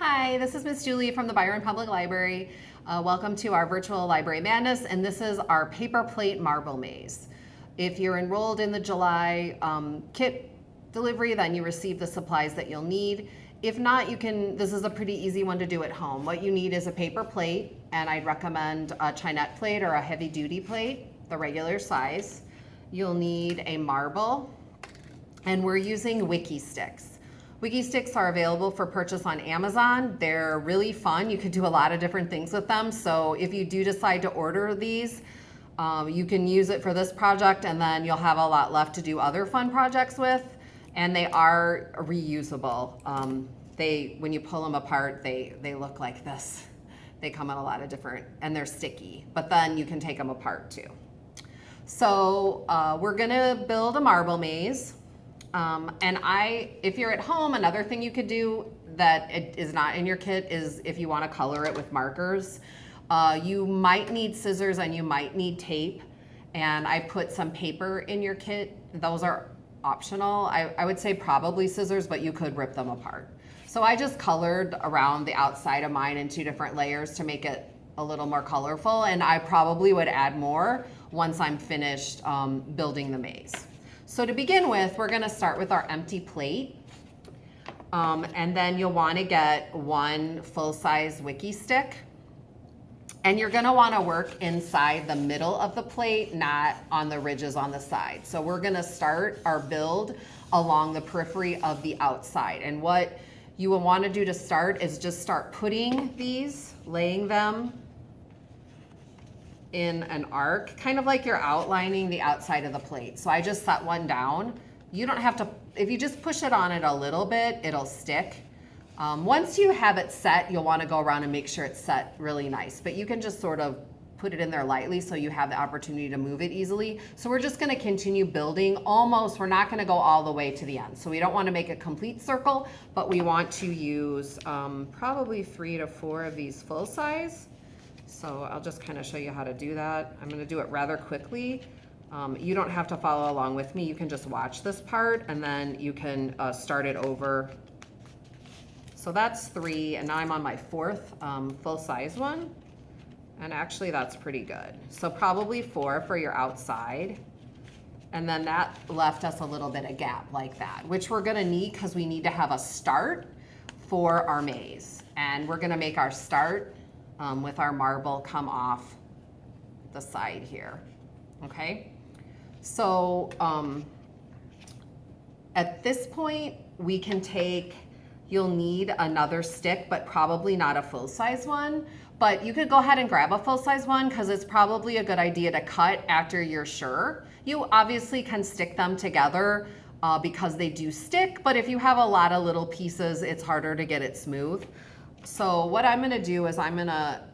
Hi, this is Miss Julie from the Byron Public Library. Welcome to our virtual Library Madness, and this is our paper plate marble maze. If you're enrolled in the July kit delivery, then you receive the supplies that you'll need. If not, this is a pretty easy one to do at home. What you need is a paper plate, and I'd recommend a Chinette plate or a heavy duty plate, the regular size. You'll need a marble, and we're using Wikki Stix. Wikki Stix are available for purchase on Amazon. They're really fun. You can do a lot of different things with them. So if you do decide to order these, you can use it for this project, and then you'll have a lot left to do other fun projects with. And they are reusable. When you pull them apart, they look like this. They come in a lot of different, and they're sticky, but then you can take them apart too. So we're gonna build a marble maze. If you're at home, another thing you could do that is not in your kit is if you want to color it with markers. You might need scissors and you might need tape. And I put some paper in your kit. Those are optional. I would say probably scissors, but you could rip them apart. So I just colored around the outside of mine in 2 different layers to make it a little more colorful. And I probably would add more once I'm finished building the maze. So to begin with, we're gonna start with our empty plate. And then you'll wanna get 1 full-size Wikki stick. And you're gonna wanna work inside the middle of the plate, not on the ridges on the side. So we're gonna start our build along the periphery of the outside. And what you will wanna do to start is just start putting these, laying them in an arc, kind of like you're outlining the outside of the plate. So I just set one down. You don't have to, if you just push it on it a little bit, it'll stick. Once you have it set, you'll want to go around and make sure it's set really nice, but you can just sort of put it in there lightly so you have the opportunity to move it easily. So we're just going to continue building we're not going to go all the way to the end. So we don't want to make a complete circle, but we want to use probably 3 to 4 of these full size. So I'll just kind of show you how to do that. I'm going to do it rather quickly. You don't have to follow along with me. You can just watch this part and then you can start it over. So that's 3, and now I'm on my 4th full-size one. And actually that's pretty good. So probably 4 for your outside. And then that left us a little bit of gap like that, which we're going to need because we need to have a start for our maze. And we're going to make our start with our marble come off the side here, okay? So at this point, you'll need another stick, but probably not a full-size one. But you could go ahead and grab a full-size one because it's probably a good idea to cut after you're sure. You obviously can stick them together because they do stick, but if you have a lot of little pieces, it's harder to get it smooth. So what I'm gonna do is I'm gonna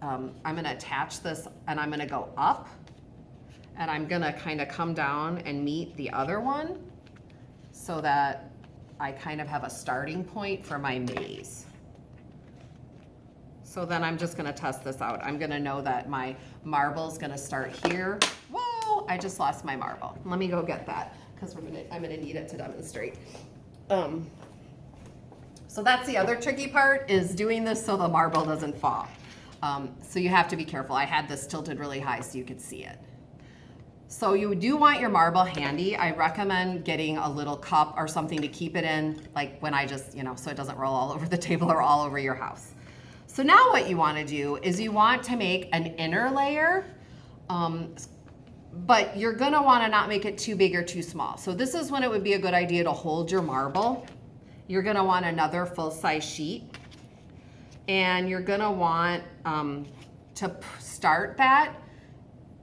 attach this, and I'm gonna go up, and I'm gonna kind of come down and meet the other one so that I kind of have a starting point for my maze. So then I'm just gonna test this out. I'm gonna know that my marble's gonna start here. Whoa, I just lost my marble. Let me go get that because I'm gonna need it to demonstrate. So that's the other tricky part, is doing this so the marble doesn't fall. So you have to be careful. I had this tilted really high so you could see it. So you do want your marble handy. I recommend getting a little cup or something to keep it in, like when I just, so it doesn't roll all over the table or all over your house. So now what you want to do is you want to make an inner layer, but you're going to want to not make it too big or too small. So this is when it would be a good idea to hold your marble. You're going to want another full-size sheet, and you're going to want to start that.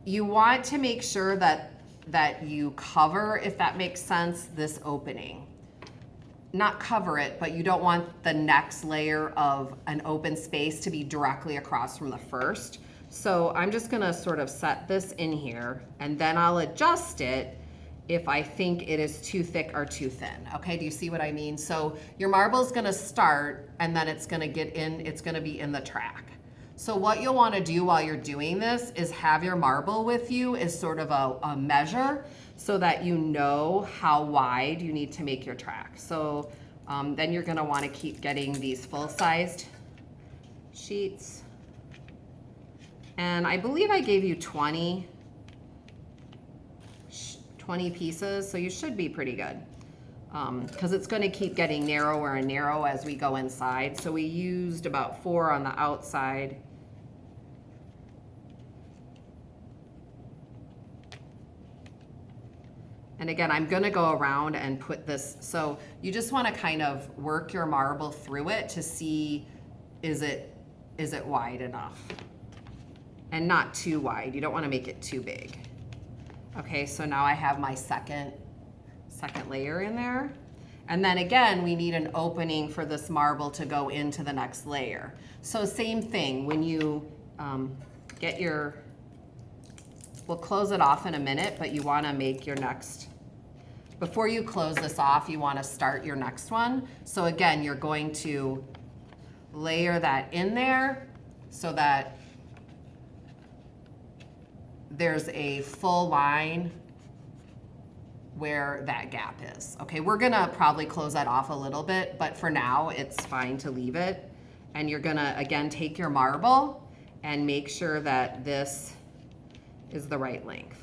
You want to make sure that you cover, if that makes sense, this opening. Not cover it, but you don't want the next layer of an open space to be directly across from the first. So I'm just going to sort of set this in here, and then I'll adjust it if I think it is too thick or too thin. Okay, do you see what I mean? So your marble's gonna start, and then it's gonna be in the track. So what you'll wanna do while you're doing this is have your marble with you as sort of a measure so that you know how wide you need to make your track. So Then you're gonna wanna keep getting these full-sized sheets. And I believe I gave you 20 pieces, so you should be pretty good. Because it's gonna keep getting narrower and narrow as we go inside. So we used about 4 on the outside. And again, I'm gonna go around and put this, so you just wanna kind of work your marble through it to see, is it wide enough? And not too wide, you don't wanna make it too big. Okay, so now I have my second layer in there. And then again, we need an opening for this marble to go into the next layer. So same thing, when you get your, we'll close it off in a minute, but you wanna make your next, before you close this off, you wanna start your next one. So again, you're going to layer that in there so that there's a full line where that gap is. Okay, we're gonna probably close that off a little bit, but for now, it's fine to leave it. And you're gonna, again, take your marble and make sure that this is the right length,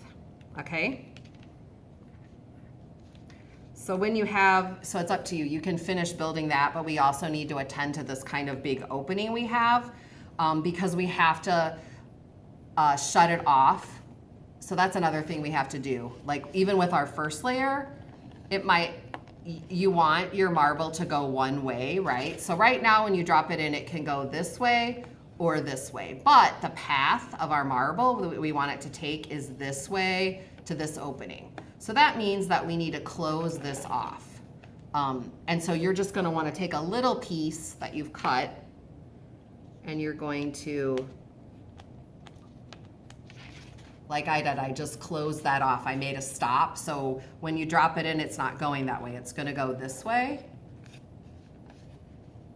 okay? So when you have, so it's up to you, you can finish building that, but we also need to attend to this kind of big opening we have because we have to shut it off. So that's another thing we have to do. Like even with our first layer, you want your marble to go one way, right? So right now when you drop it in, it can go this way or this way. But the path of our marble we want it to take is this way to this opening. So that means that we need to close this off. And so you're just gonna wanna take a little piece that you've cut and you're going to, like I did, I just closed that off. I made a stop. So when you drop it in, it's not going that way. It's gonna go this way.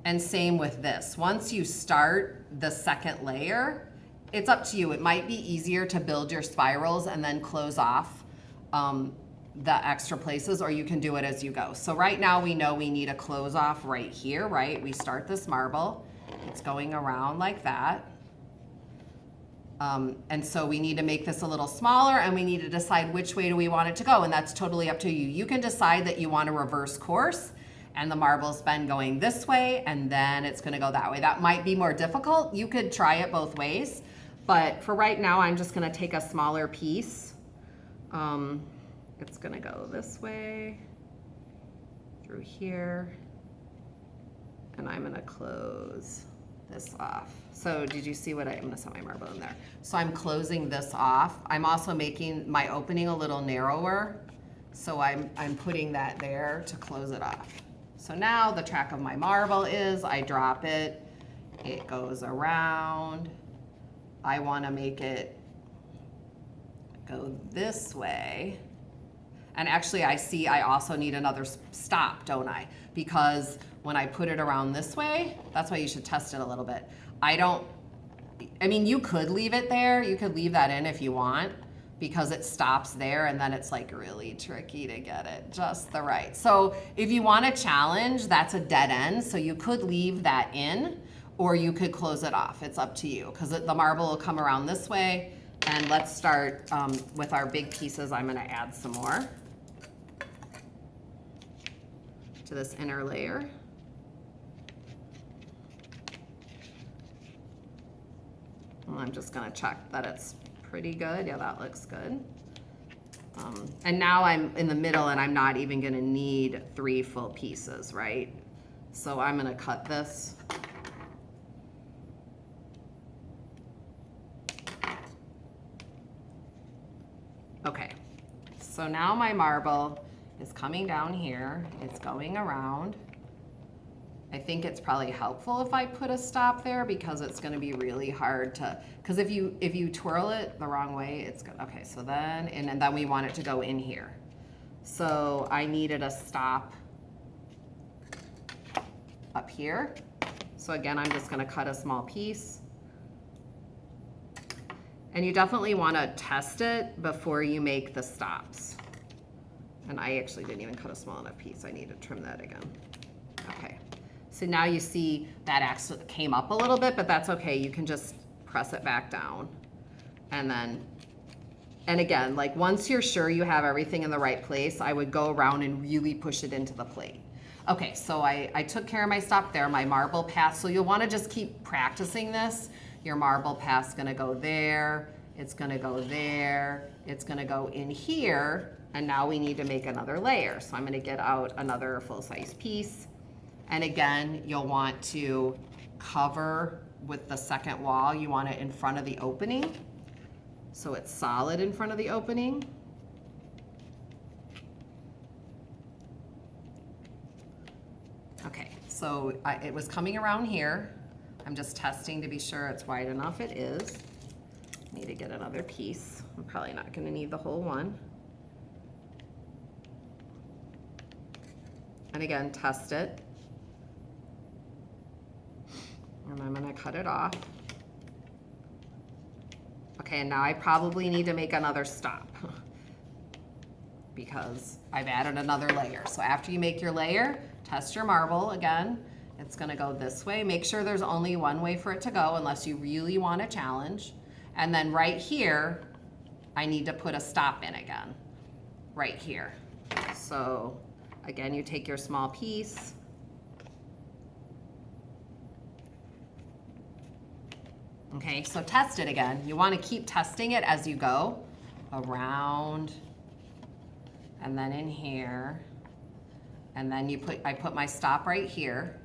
And same with this. Once you start the second layer, it's up to you. It might be easier to build your spirals and then close off the extra places, or you can do it as you go. So right now we know we need a close off right here, right? We start this marble, it's going around like that. And so we need to make this a little smaller and we need to decide which way do we want it to go, and that's totally up to you. You can decide that you want to reverse course and the marble's been going this way and then it's gonna go that way. That might be more difficult. You could try it both ways, but for right now, I'm just gonna take a smaller piece. It's gonna go this way, through here, and I'm gonna close this off. So did you see what I'm gonna set my marble in there. So I'm closing this off. I'm also making my opening a little narrower. So I'm putting that there to close it off. So now the track of my marble is, I drop it, it goes around. I wanna make it go this way. And actually I also need another stop, don't I? Because when I put it around this way, that's why you should test it a little bit. I mean, you could leave it there. You could leave that in if you want, because it stops there and then it's like really tricky to get it just the right. So if you want a challenge, that's a dead end. So you could leave that in or you could close it off. It's up to you because the marble will come around this way. And let's start with our big pieces. I'm gonna add some more to this inner layer. And I'm just gonna check that it's pretty good. Yeah, that looks good. And now I'm in the middle and I'm not even gonna need 3 full pieces, right? So I'm gonna cut this. Okay, so now my marble is coming down here. It's going around. I think it's probably helpful if I put a stop there because it's gonna be really hard to, because if you twirl it the wrong way, it's good. Okay, so then, and then we want it to go in here. So I needed a stop up here. So again, I'm just gonna cut a small piece. And you definitely wanna test it before you make the stops. And I actually didn't even cut a small enough piece. I need to trim that again. Okay, so now you see that actually came up a little bit, but that's okay. You can just press it back down. And then, and again, like once you're sure you have everything in the right place, I would go around and really push it into the plate. Okay, so I took care of my stop there, my marble pass. So you'll want to just keep practicing this. Your marble pass is going to go there, it's going to go there, it's going to go in here, and now we need to make another layer. So I'm going to get out another full-size piece. And again, you'll want to cover with the second wall. You want it in front of the opening, so it's solid in front of the opening. Okay, so it was coming around here. I'm just testing to be sure it's wide enough. It is. Need to get another piece. I'm probably not going to need the whole one. And again, test it. And I'm going to cut it off. Okay, and now I probably need to make another stop because I've added another layer. So after you make your layer, test your marble again. It's going to go this way. Make sure there's only one way for it to go unless you really want a challenge. And then right here, I need to put a stop in again, right here. So again, you take your small piece. Okay, so test it again. You want to keep testing it as you go around and then in here. And then I put my stop right here.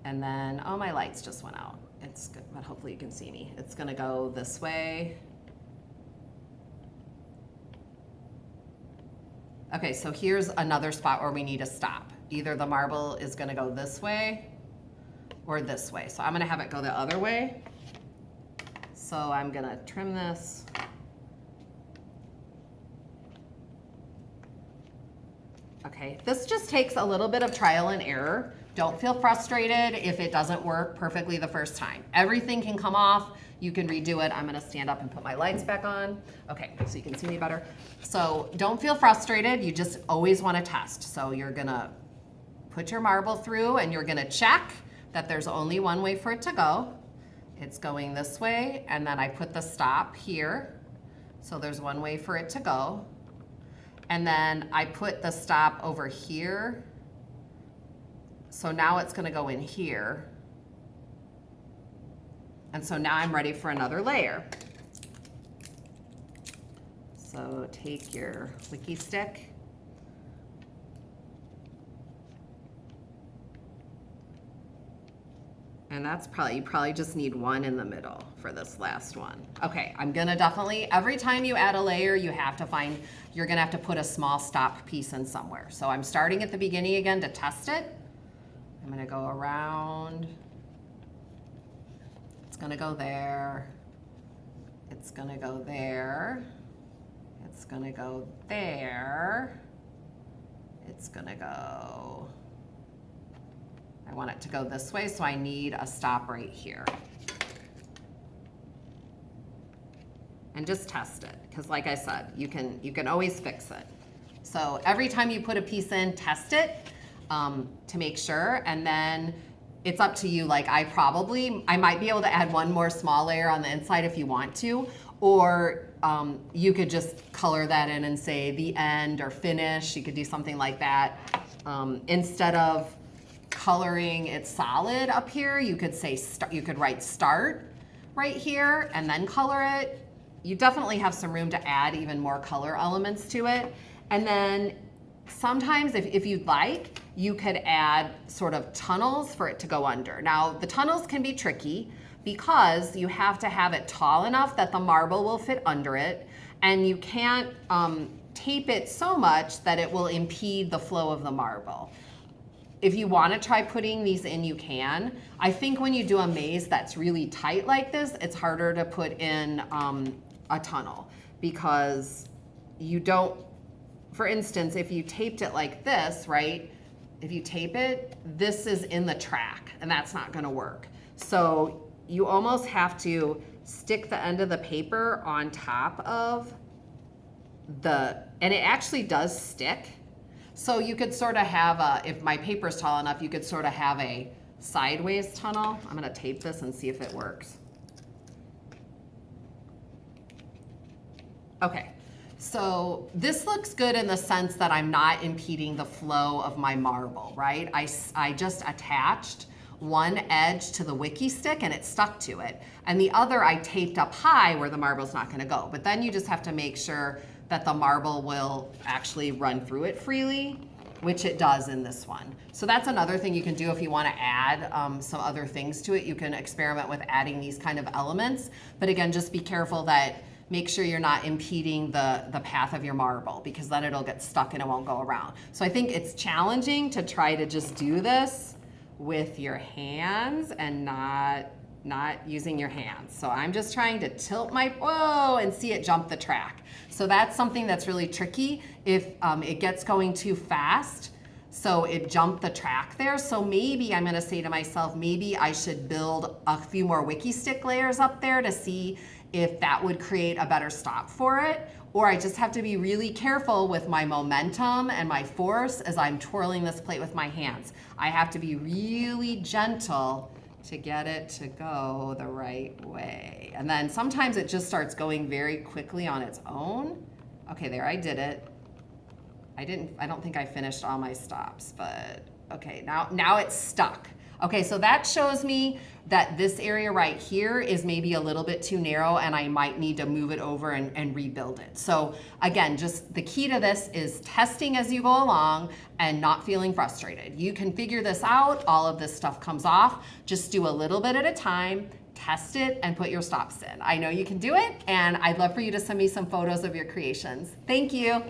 And then, oh, my lights just went out. It's good, but hopefully you can see me. It's gonna go this way. Okay, so here's another spot where we need to stop. Either the marble is gonna go this way or this way. So I'm gonna have it go the other way. So I'm gonna trim this. Okay, this just takes a little bit of trial and error. Don't feel frustrated if it doesn't work perfectly the first time. Everything can come off. You can redo it. I'm gonna stand up and put my lights back on. Okay, so you can see me better. So don't feel frustrated. You just always wanna test. So you're gonna put your marble through and you're gonna check that there's only one way for it to go. It's going this way, and then I put the stop here. So there's one way for it to go. And then I put the stop over here. So now it's gonna go in here. And so now I'm ready for another layer. So take your Wikki stick. And that's you probably just need one in the middle for this last one. Okay, I'm gonna definitely, every time you add a layer, you're gonna have to put a small stop piece in somewhere. So I'm starting at the beginning again to test it. I'm gonna go around. It's gonna go there. It's gonna go there. It's gonna go there. It's gonna go, I want it to go this way, so I need a stop right here. And just test it, because like I said, you can always fix it. So every time you put a piece in, test it to make sure, and then it's up to you. Like I might be able to add one more small layer on the inside if you want to, or you could just color that in and say the end or finish. You could do something like that. Instead of coloring it solid up here, you could say you could write start right here and then color it. You definitely have some room to add even more color elements to it. And then sometimes if you'd like, you could add sort of tunnels for it to go under. Now the tunnels can be tricky because you have to have it tall enough that the marble will fit under it, and you can't tape it so much that it will impede the flow of the marble. If you want to try putting these in, you can. I think when you do a maze that's really tight like this, it's harder to put in a tunnel because you don't, for instance, if you taped it like this, right? If you tape it, this is in the track and that's not gonna work. So you almost have to stick the end of the paper on top of and it actually does stick, So you could sort of have a, if my paper's tall enough, you could sort of have a sideways tunnel. I'm gonna tape this and see if it works. Okay, so this looks good in the sense that I'm not impeding the flow of my marble, right? I just attached one edge to the Wikki stick and it stuck to it. And the other I taped up high where the marble's not gonna go. But then you just have to make sure that the marble will actually run through it freely, which it does in this one. So that's another thing you can do if you wanna add some other things to it. You can experiment with adding these kind of elements. But again, just be careful that make sure you're not impeding the path of your marble, because then it'll get stuck and it won't go around. So I think it's challenging to try to just do this with your hands and not using your hands. So I'm just trying to tilt my, whoa, and see it jump the track. So that's something that's really tricky if it gets going too fast. So it jumped the track there. So maybe I'm gonna say to myself, maybe I should build a few more Wikki stick layers up there to see if that would create a better stop for it. Or I just have to be really careful with my momentum and my force as I'm twirling this plate with my hands. I have to be really gentle to get it to go the right way. And then sometimes it just starts going very quickly on its own. Okay, there, I did it. I don't think I finished all my stops, but okay, now it's stuck. Okay, so that shows me that this area right here is maybe a little bit too narrow and I might need to move it over and rebuild it. So again, just the key to this is testing as you go along and not feeling frustrated. You can figure this out, all of this stuff comes off, just do a little bit at a time, test it and put your stops in. I know you can do it and I'd love for you to send me some photos of your creations. Thank you.